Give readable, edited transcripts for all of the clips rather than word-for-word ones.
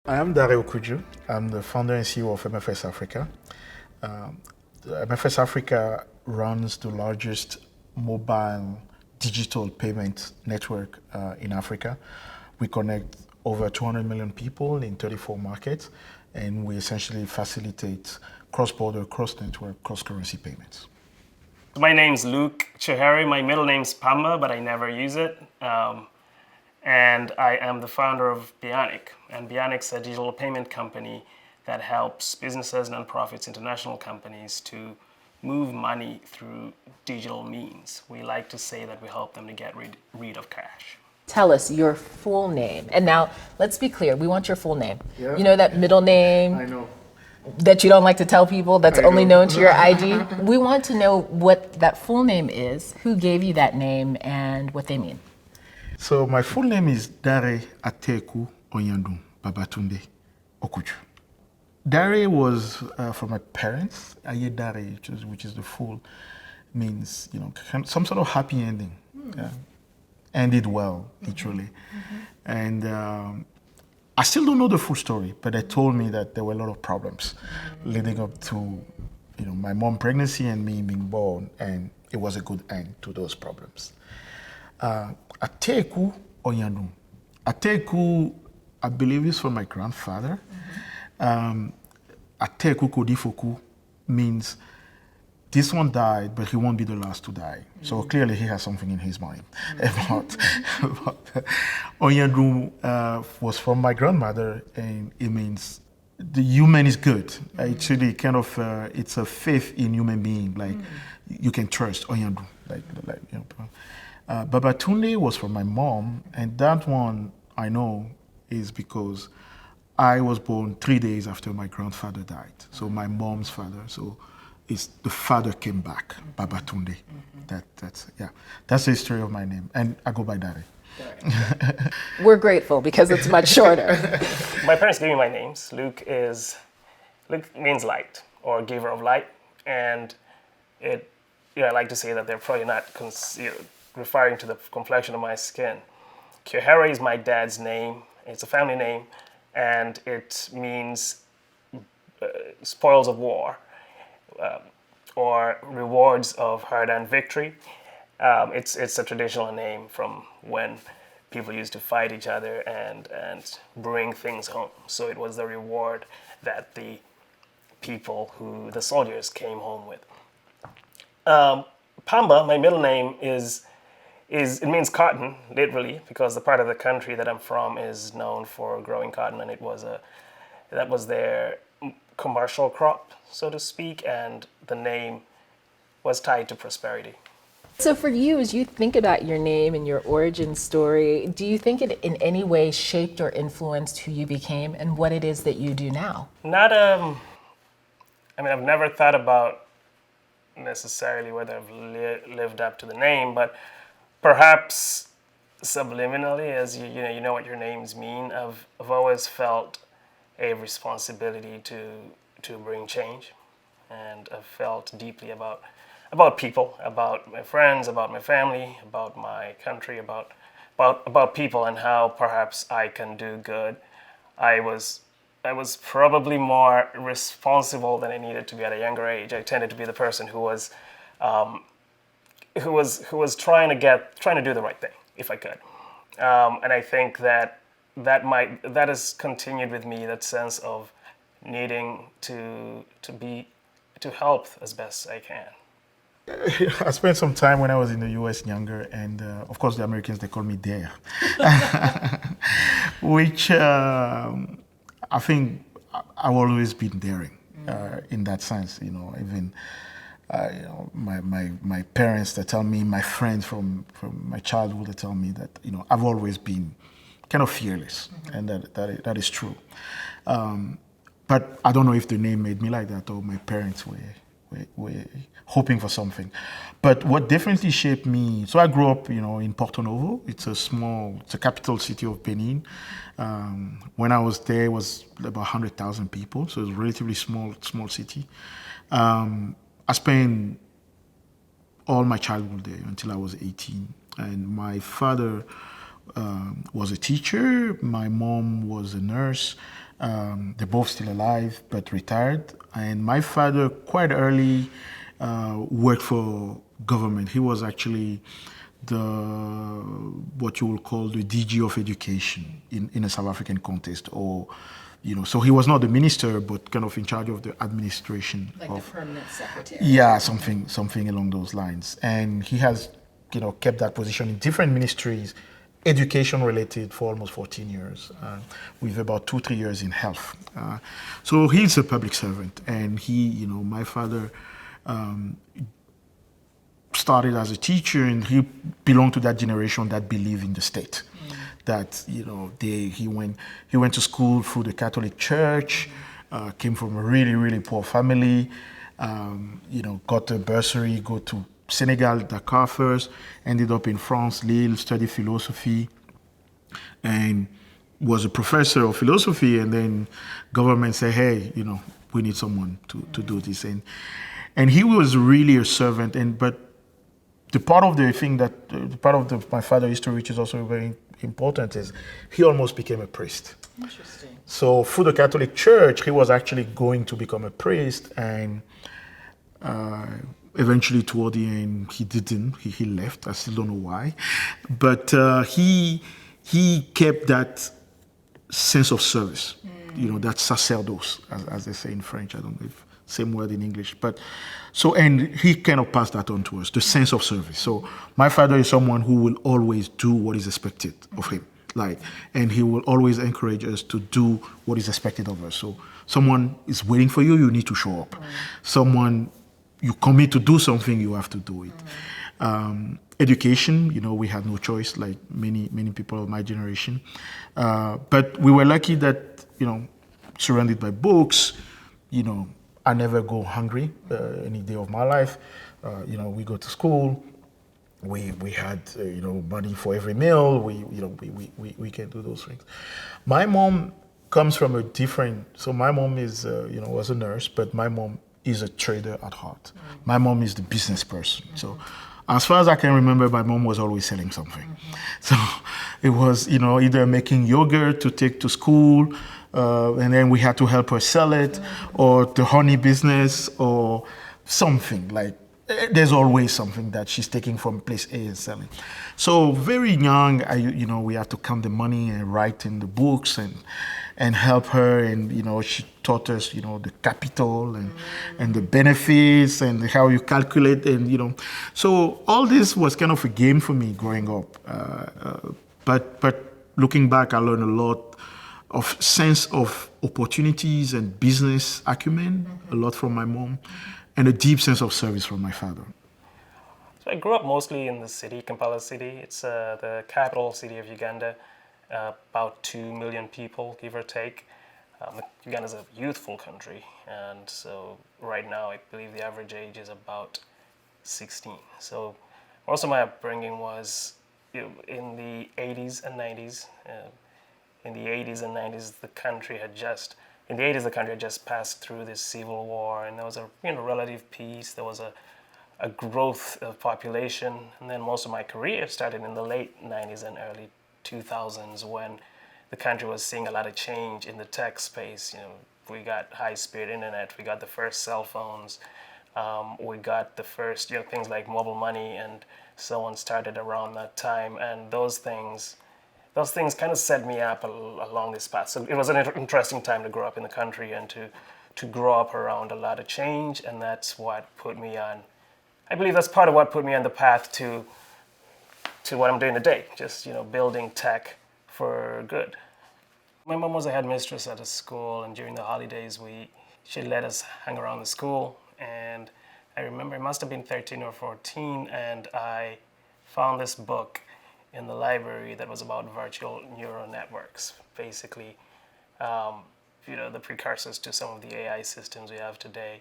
I am Dario Kuju. I'm the founder and CEO of MFS Africa. Um, MFS Africa runs the largest mobile digital payment network in Africa. We connect over 200 million people in 34 markets, and we essentially facilitate cross-border, cross-network, cross-currency payments. My name's Luke Chihari. My middle name's Pamba, but I never use it. And I am the founder of Beyonic. And Beyonic's a digital payment company that helps businesses, nonprofits, international companies to move money through digital means. We like to say that we help them to get rid of cash. Tell us your full name. And now, let's be clear, we want your full name. Yeah. You know that middle name I know. that you don't like to tell people, that's I only know. known to your ID? We want to know what that full name is, who gave you that name, and what they mean. So my full name is Dare Ateku Onyandum Babatunde Okuju. Dare was from my parents. Aye Dare, which is the full, means some sort of happy ending. Ended well, literally. And I still don't know the full story, but they told me that there were a lot of problems leading up to my mom pregnancy and me being born, and it was a good end to those problems. Ateku Onyandum. Ateku, I believe, is from my grandfather. Ateku Kodifoku means this one died, but he won't be the last to die. So clearly he has something in his mind about Onyandum was from my grandmother, and it means the human is good. It's really kind of, it's a faith in human being, like you can trust Onyandum. Babatunde was from my mom, and that one I know is because I was born 3 days after my grandfather died. So my mom's father. So it's the father came back, Babatunde. That's the history of my name, and I go by Dare. We're grateful because it's much shorter. My parents gave me my names. Luke means light or giver of light, and I like to say that they're probably not referring to the complexion of my skin. Chihari is my dad's name. It's a family name, and it means spoils of war or rewards of hard-earned victory. It's a traditional name from when people used to fight each other and bring things home. So it was the reward that the soldiers came home with. Pamba, my middle name it means cotton, literally, because the part of the country that I'm from is known for growing cotton, and that was their commercial crop, so to speak, and the name was tied to prosperity. So for you, as you think about your name and your origin story, do you think it in any way shaped or influenced who you became and what it is that you do now? I've never thought about necessarily whether I've lived up to the name, but perhaps subliminally, as you know what your names mean. I've always felt a responsibility to bring change, and I've felt deeply about people, about my friends, about my family, about my country, about people, and how perhaps I can do good. I was probably more responsible than I needed to be at a younger age. I tended to be the person who was trying to do the right thing, if I could. And I think that has continued with me, that sense of needing to help as best I can. I spent some time when I was in the US younger, and of course the Americans, they call me Dare, which I think I've always been daring in that sense. Even my parents, they tell me, my friends from my childhood, they tell me that I've always been kind of fearless, and that is true. But I don't know if the name made me like that, or my parents were hoping for something. But what definitely shaped me, so I grew up, in Porto Novo. It's a capital city of Benin. When I was there, it was about 100,000 people, so it was a relatively small city. I spent all my childhood there until I was 18. And my father was a teacher. My mom was a nurse. They're both still alive, but retired. And my father, quite early, worked for government. He was actually the what you will call the DG of education in a South African context, or so he was not the minister, but kind of in charge of the administration. Like of, the permanent secretary. yeah, something along those lines. And he has, kept that position in different ministries, education related, for almost 14 years, with about 2-3 years in health. So he's a public servant, and my father started as a teacher, and he belonged to that generation that believed in the state. That he went to school through the Catholic Church, came from a really, really poor family, got a bursary, go to Senegal, Dakar first, ended up in France, Lille, studied philosophy, and was a professor of philosophy. And then government said, hey, we need someone to do this. And he was really a servant. But the part of my father's history, which is also very important, is he almost became a priest. Interesting. So through the Catholic Church, he was actually going to become a priest, and eventually toward the end, he didn't. He left. I still don't know why, but he kept that sense of service. That sacerdoce, as they say in French. I don't know if same word in English, but and he kind of passed that on to us, the sense of service. So my father is someone who will always do what is expected of him, and he will always encourage us to do what is expected of us. So someone is waiting for you, you need to show up. Someone you commit to do something, you have to do it. Education, we had no choice, like many people of my generation, but we were lucky that surrounded by books. I never go hungry any day of my life. We go to school. We had money for every meal. We can do those things. My mom comes from a different. So my mom is was a nurse, but my mom is a trader at heart. My mom is the business person. So as far as I can remember, my mom was always selling something. So it was either making yogurt to take to school. And then we had to help her sell it, or the honey business, or something. Like, there's always something that she's taking from place A and selling. So very young, we had to count the money and write in the books and help her. And she taught us the capital and the benefits and how you calculate, and so all this was kind of a game for me growing up. But looking back, I learned a lot of sense of opportunities and business acumen, a lot from my mom, and a deep sense of service from my father. So I grew up mostly in the city, Kampala City. It's the capital city of Uganda, about 2 million people, give or take. Uganda is a youthful country, and so right now I believe the average age is about 16. So most of my upbringing was in the 80s and 90s. In the 80s and 90s, the country had just passed through this civil war, and there was a relative peace. There was a growth of population, and then most of my career started in the late 90s and early 2000s, when the country was seeing a lot of change in the tech space. We got high-speed internet, we got the first cell phones, we got the first things like mobile money, and so on started around that time, and those things kind of set me up along this path. So it was an interesting time to grow up in the country and to grow up around a lot of change, and that's what put me on. I believe that's part of what put me on the path to what I'm doing today, just building tech for good. My mom was a headmistress at a school, and during the holidays she let us hang around the school, and I remember it must have been 13 or 14, and I found this book in the library that was about virtual neural networks, basically, the precursors to some of the AI systems we have today.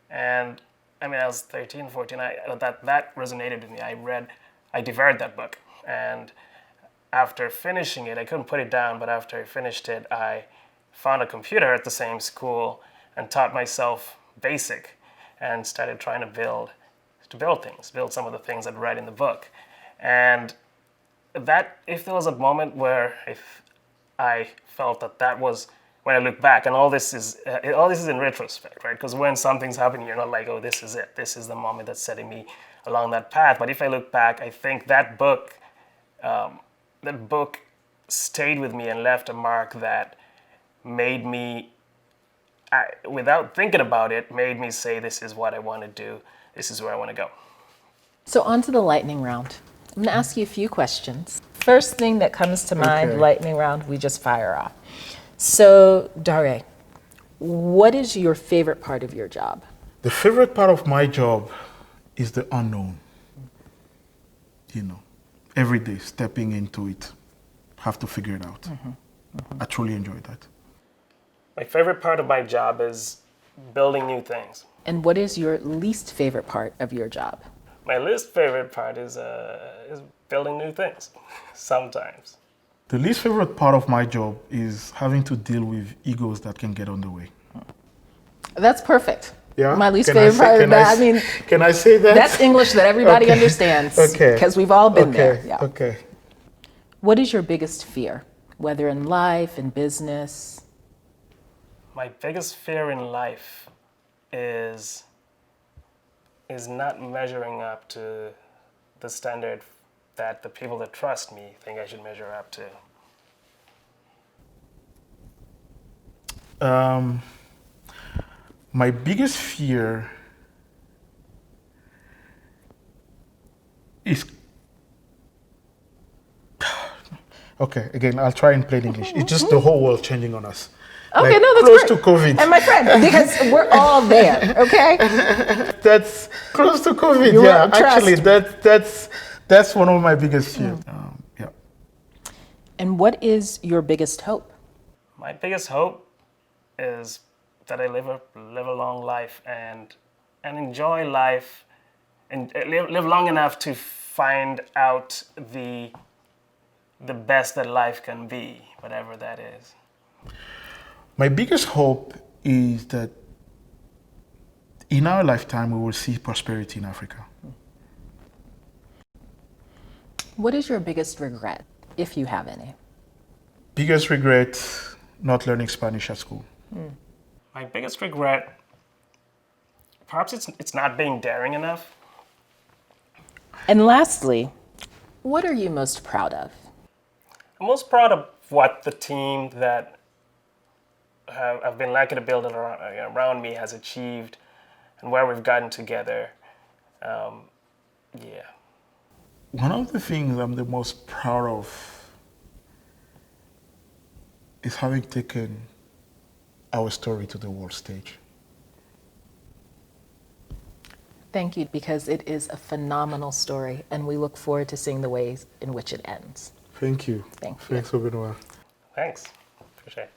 And I was 13, 14, that resonated with me. I devoured that book. And after finishing it, I couldn't put it down, but after I finished it, I found a computer at the same school and taught myself BASIC and started trying to build some of the things I'd read in the book. And that if there was a moment where if I felt that that was when I look back, and all this is in retrospect, right? Because when something's happening, you're not like, oh, this is it. This is the moment that's setting me along that path. But if I look back, I think that book stayed with me and left a mark that made me, without thinking about it, made me say, this is what I want to do. This is where I want to go. So on to the lightning round. I'm going to ask you a few questions. First thing that comes to mind, Okay. lightning round, we just fire off. So, Dare, what is your favorite part of your job? The favorite part of my job is the unknown. You know, every day stepping into it, have to figure it out. I truly enjoy that. My favorite part of my job is building new things. And what is your least favorite part of your job? My least favorite part is building new things, sometimes. The least favorite part of my job is having to deal with egos that can get on the way. That's perfect. Yeah? My least Can I favorite say- part can of that, I I s- mean, Can I say that? that's English that everybody Okay. understands. Okay. Because we've all been Okay. there. Yeah. Okay. What is your biggest fear, whether in life, in business? My biggest fear in life is not measuring up to the standard that the people that trust me think I should measure up to. My biggest fear is okay. Again, I'll try in plain English. It's just the whole world changing on us. Okay, Like, no, that's close great. to COVID. And my friend, because we're all there, okay? That's close to COVID. You Yeah, won't trust actually, me. that's one of my biggest fears. Yeah. And what is your biggest hope? My biggest hope is that I live a long life and enjoy life and live long enough to find out the best that life can be, whatever that is. My biggest hope is that in our lifetime we will see prosperity in Africa. What is your biggest regret, if you have any? Biggest regret, not learning Spanish at school. My biggest regret, perhaps it's not being daring enough. And lastly, what are you most proud of? I'm most proud of what the team that I've been lucky to build around me has achieved and where we've gotten together. Yeah. One of the things I'm the most proud of is having taken our story to the world stage. Thank you, because it is a phenomenal story, and we look forward to seeing the ways in which it ends. Thank you. Thank you. Thanks, Obinwa. Thanks. Appreciate it.